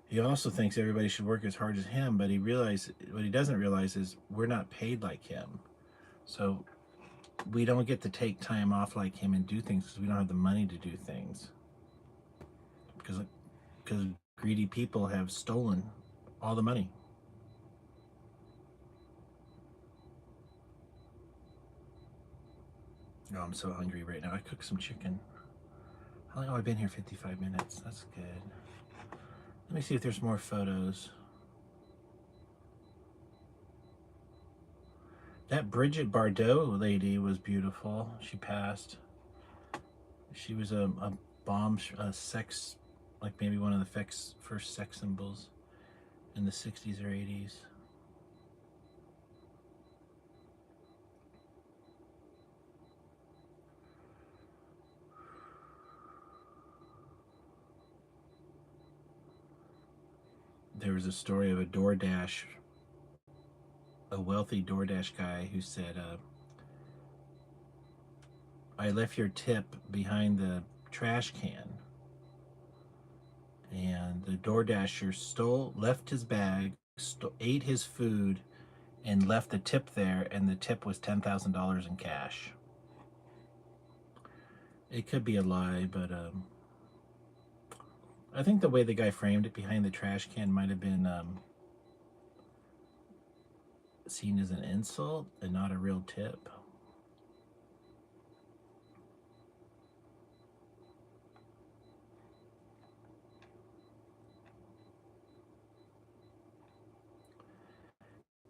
He also thinks everybody should work as hard as him, but what he doesn't realize is we're not paid like him. So we don't get to take time off like him and do things because we don't have the money to do things. Because greedy people have stolen all the money. Oh, I'm so hungry right now. I cooked some chicken. How long have I been here? 55 minutes. That's good. Let me see if there's more photos. That Bridget Bardot lady was beautiful. She passed. She was a bomb, sex, like maybe one of the first sex symbols in the 60s or 80s. There was a story of a wealthy DoorDash guy who said, I left your tip behind the trash can. And the DoorDasher left his bag, ate his food, and left the tip there, and the tip was $10,000 in cash. It could be a lie, but I think the way the guy framed it behind the trash can might have been seen as an insult and not a real tip.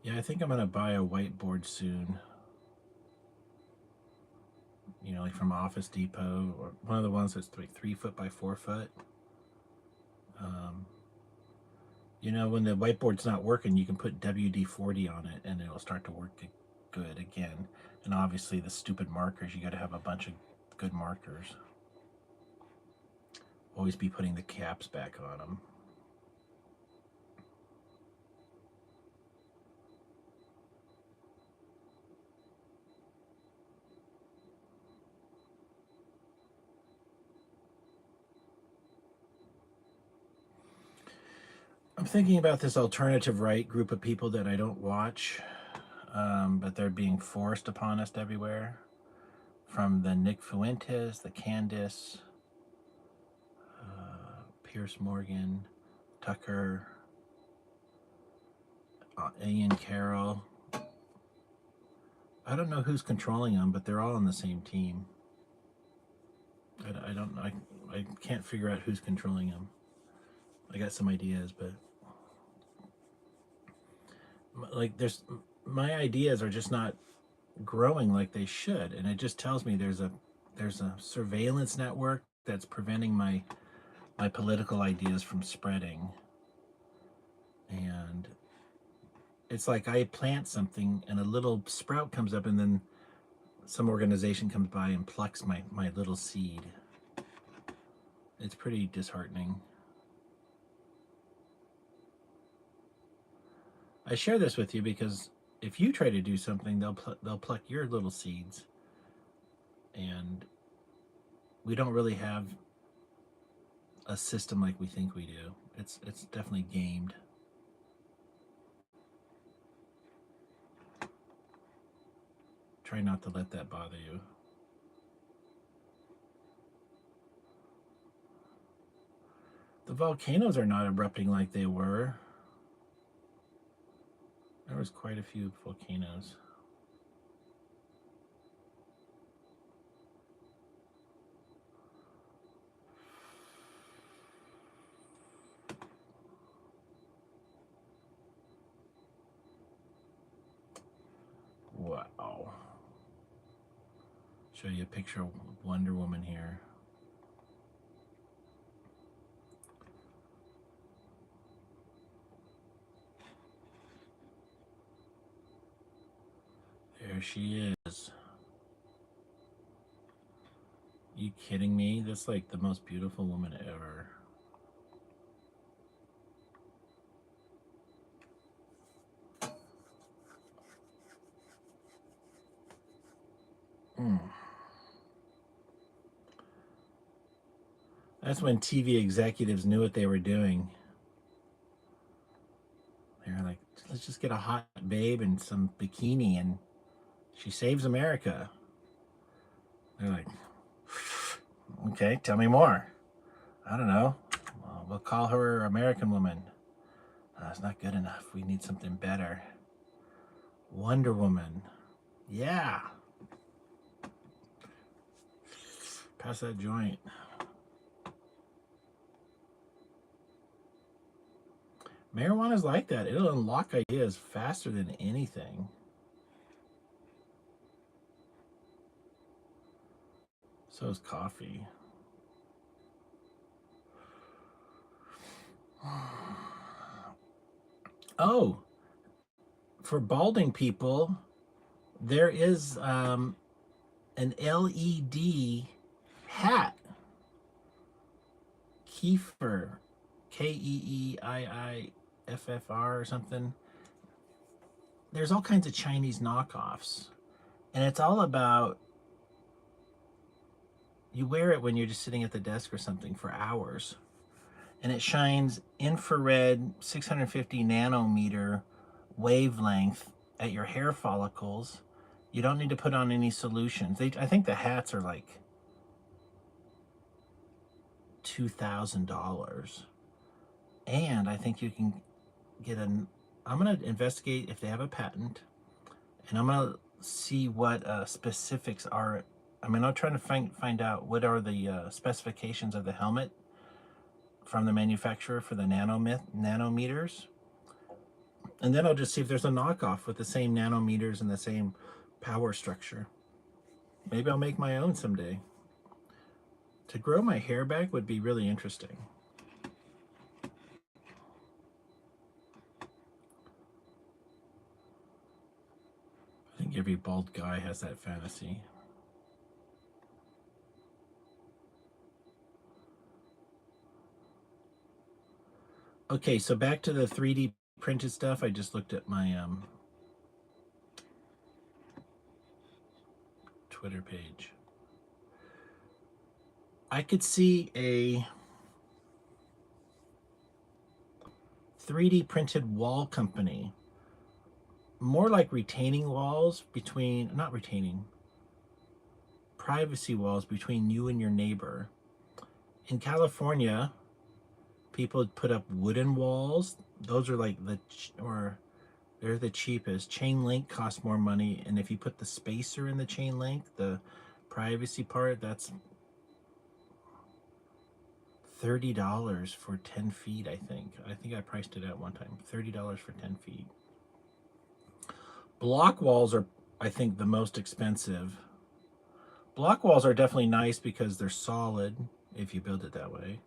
Yeah, I think I'm gonna buy a whiteboard soon. You know, like from Office Depot, or one of the ones that's like 3 foot by 4 foot. You know, when the whiteboard's not working, you can put WD-40 on it, and it'll start to work good again. And obviously the stupid markers, you got to have a bunch of good markers. Always be putting the caps back on them. I'm thinking about this alternative right group of people that I don't watch, but they're being forced upon us everywhere. From the Nick Fuentes, the Candace, Pierce Morgan, Tucker, Ian Carroll. I don't know who's controlling them, but they're all on the same team. I can't figure out who's controlling them. I got some ideas, but like my ideas are just not growing like they should, and it just tells me there's a surveillance network that's preventing my political ideas from spreading. And it's like I plant something and a little sprout comes up, and then some organization comes by and plucks my little seed. It's pretty disheartening. I share this with you because if you try to do something, they'll pluck your little seeds, and we don't really have a system like we think we do. It's definitely gamed. Try not to let that bother you. The volcanoes are not erupting like they were. There was quite a few volcanoes. Wow. Show you a picture of Wonder Woman here. There she is. You kidding me? That's like the most beautiful woman ever. That's when TV executives knew what they were doing. They were like, let's just get a hot babe and some bikini and she saves America. They're like, okay, tell me more. I don't know. Well, we'll call her American Woman. That's not good enough. We need something better. Wonder Woman. Yeah. Pass that joint. Marijuana's like that. It'll unlock ideas faster than anything. So is coffee. Oh, for balding people, there is an LED hat. Kefir, Keeiiffr or something. There's all kinds of Chinese knockoffs, and it's all about, you wear it when you're just sitting at the desk or something for hours, and it shines infrared 650 nanometer wavelength at your hair follicles. You don't need to put on any solutions. I think the hats are like $2,000, and I think you can get I'm going to investigate if they have a patent, and I'm going to see what specifics are. I mean, I'm trying to find out what are the specifications of the helmet from the manufacturer for the nanometers, and then I'll just see if there's a knockoff with the same nanometers and the same power structure. Maybe I'll make my own someday. To grow my hair back would be really interesting. I think think every bald guy has that fantasy. Okay, so back to the 3D printed stuff. I just looked at my Twitter page. I could see a 3D printed wall company, more like retaining walls between, not retaining, privacy walls between you and your neighbor. In California, people put up wooden walls. Those are like they're the cheapest. Chain link costs more money, and if you put the spacer in the chain link, the privacy part, that's $30 for 10 feet, I think. I think I priced it at one time. $30 for 10 feet. Block walls are, I think, the most expensive. Block walls are definitely nice because they're solid, if you build it that way.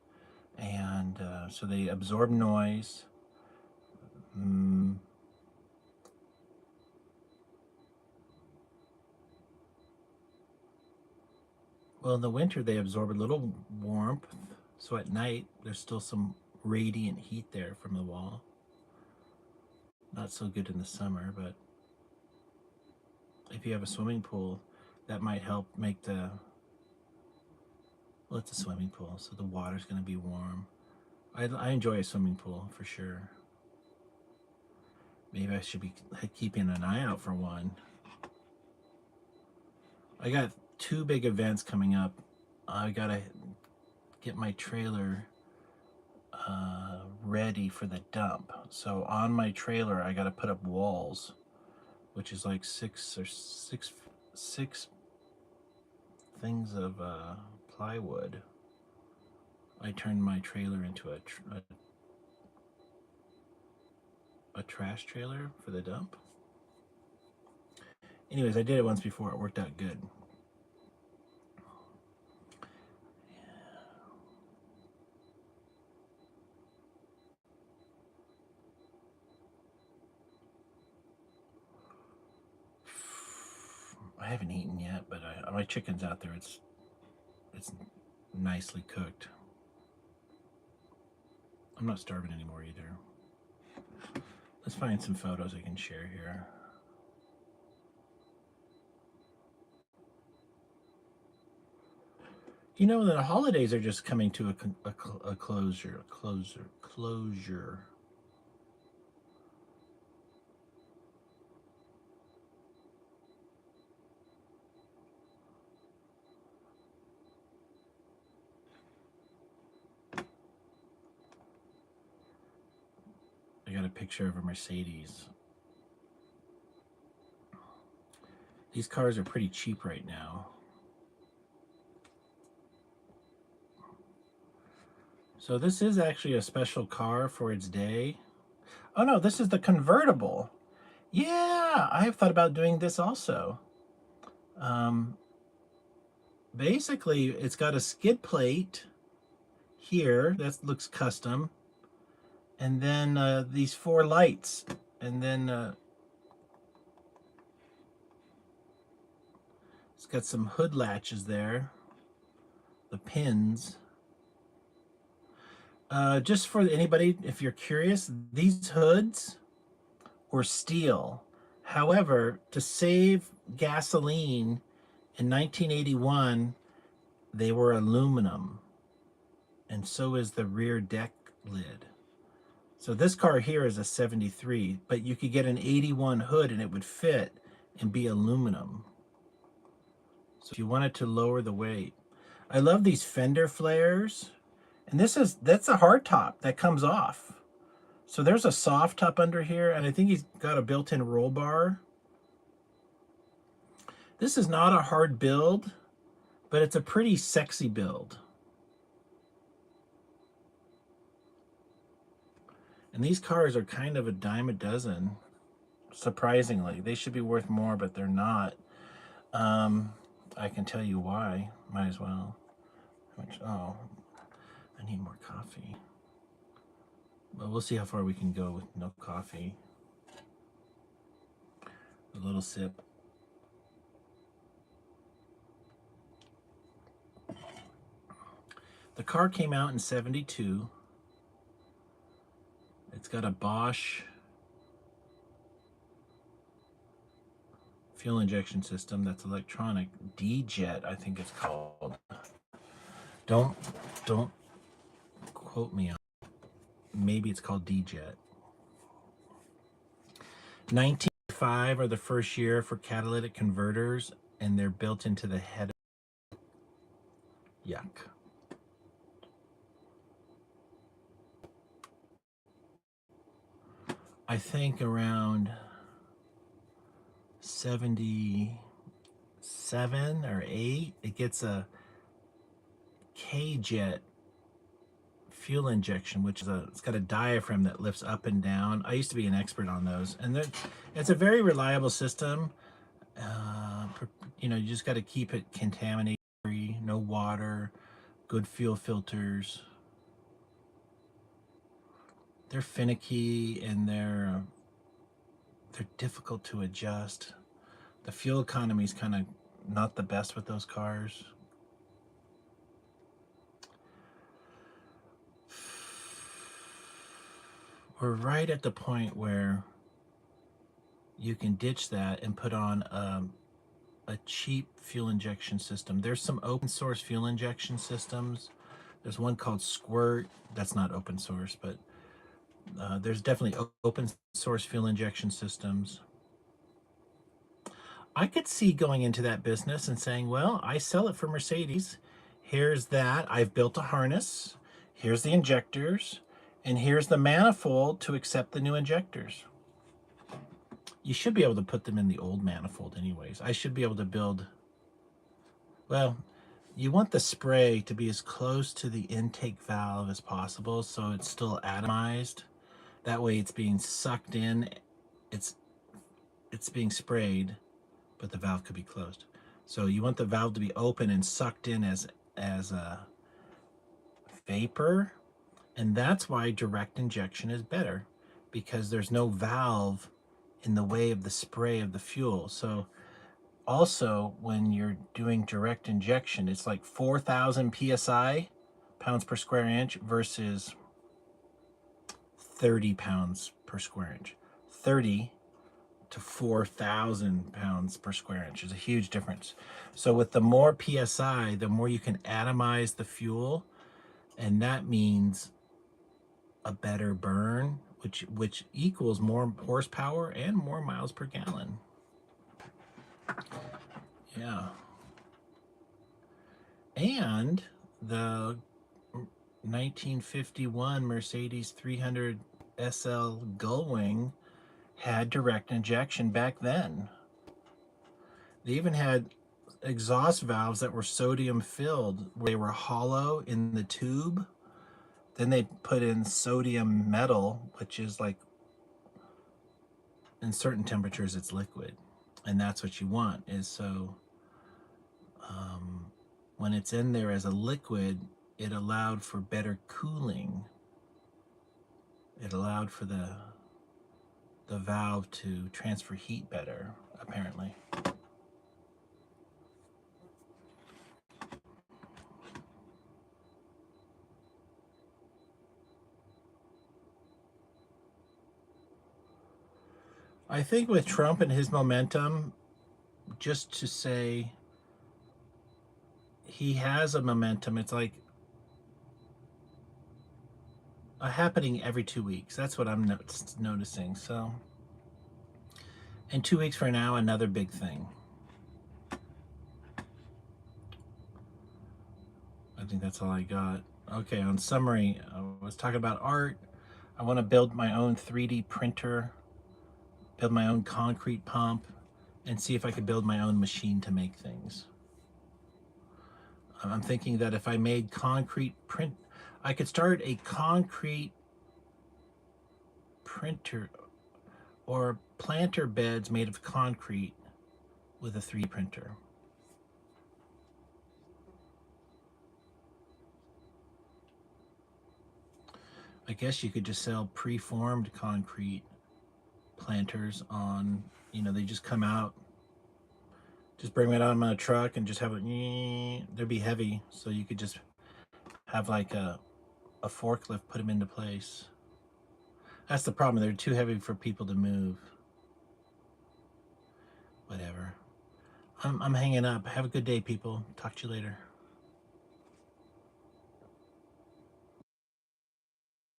And so they absorb noise. Well, in the winter, they absorb a little warmth. So at night, there's still some radiant heat there from the wall. Not so good in the summer, but if you have a swimming pool, that might help make the, well, it's a swimming pool, so the water's going to be warm. I enjoy a swimming pool for sure. Maybe I should be keeping an eye out for one. I got 2 big events coming up. I gotta get my trailer ready for the dump. So on my trailer, I gotta put up walls, which is like six things of plywood. I turned my trailer into a trash trailer for the dump. Anyways, I did it once before. It worked out good. I haven't eaten yet, but my chicken's out there. It's nicely cooked. I'm not starving anymore either. Let's find some photos I can share here. You know, the holidays are just coming to a closure. I got a picture of a Mercedes. These cars are pretty cheap right now. So this is actually a special car for its day. Oh no, this is the convertible. Yeah, I have thought about doing this also. Basically, it's got a skid plate here that looks custom, and then these 4 lights, and then it's got some hood latches there, the pins. Just for anybody, if you're curious, these hoods were steel. However, to save gasoline in 1981, they were aluminum, and so is the rear deck lid. So this car here is a 73, but you could get an 81 hood and it would fit and be aluminum. So if you wanted to lower the weight. I love these fender flares. And that's a hard top that comes off. So there's a soft top under here, and I think he's got a built-in roll bar. This is not a hard build, but it's a pretty sexy build. And these cars are kind of a dime a dozen, surprisingly. They should be worth more, but they're not. I can tell you why. Might as well. Oh, I need more coffee. Well, we'll see how far we can go with no coffee. A little sip. The car came out in 72. It's got a Bosch fuel injection system that's electronic. D-Jet, I think it's called. Don't quote me on it. Maybe it's called D-Jet. 1905 are the first year for catalytic converters, and they're built into the head. Yuck. I think around 77 or 8, it gets a K-Jet fuel injection, which is it's got a diaphragm that lifts up and down. I used to be an expert on those, and it's a very reliable system. You just got to keep it contaminate free, no water, good fuel filters. They're finicky and they're difficult to adjust. The fuel economy is kind of not the best with those cars. We're right at the point where you can ditch that and put on a cheap fuel injection system. There's some open source fuel injection systems. There's one called Squirt. That's not open source, but there's definitely open source fuel injection systems. I could see going into that business and saying, well, I sell it for Mercedes. Here's that. I've built a harness. Here's the injectors. And here's the manifold to accept the new injectors. You should be able to put them in the old manifold anyways. I should be able to build, well, you want the spray to be as close to the intake valve as possible so it's still atomized. That way it's being sucked in, it's being sprayed, but the valve could be closed. So you want the valve to be open and sucked in as a vapor, and that's why direct injection is better, because there's no valve in the way of the spray of the fuel. So also when you're doing direct injection, it's like 4,000 psi, pounds per square inch, versus 30 pounds per square inch. 30 to 4,000 pounds per square inch is a huge difference. So with the more psi, the more you can atomize the fuel, and that means a better burn, which equals more horsepower and more miles per gallon. Yeah. And the 1951 Mercedes 300 SL Gullwing had direct injection back then. They even had exhaust valves that were sodium filled, where they were hollow in the tube. Then they put in sodium metal, which is like, in certain temperatures, it's liquid. And that's what you want, is so when it's in there as a liquid, it allowed for better cooling. It allowed for the valve to transfer heat better, apparently. I think with Trump and his momentum, just to say he has a momentum, it's like happening every 2 weeks. That's what I'm noticing. So, in 2 weeks from now, another big thing. I think that's all I got. Okay, on summary, I was talking about art. I want to build my own 3D printer, build my own concrete pump, and see if I could build my own machine to make things. I'm thinking that if I made concrete print, I could start a concrete printer or planter beds made of concrete with a 3D printer. I guess you could just sell preformed concrete planters on, they just come out, just bring it out on a truck and just have it, they'd be heavy, so you could just have like a forklift put them into place. That's the problem. They're too heavy for people to move. Whatever. I'm hanging up. Have a good day, people. Talk to you later.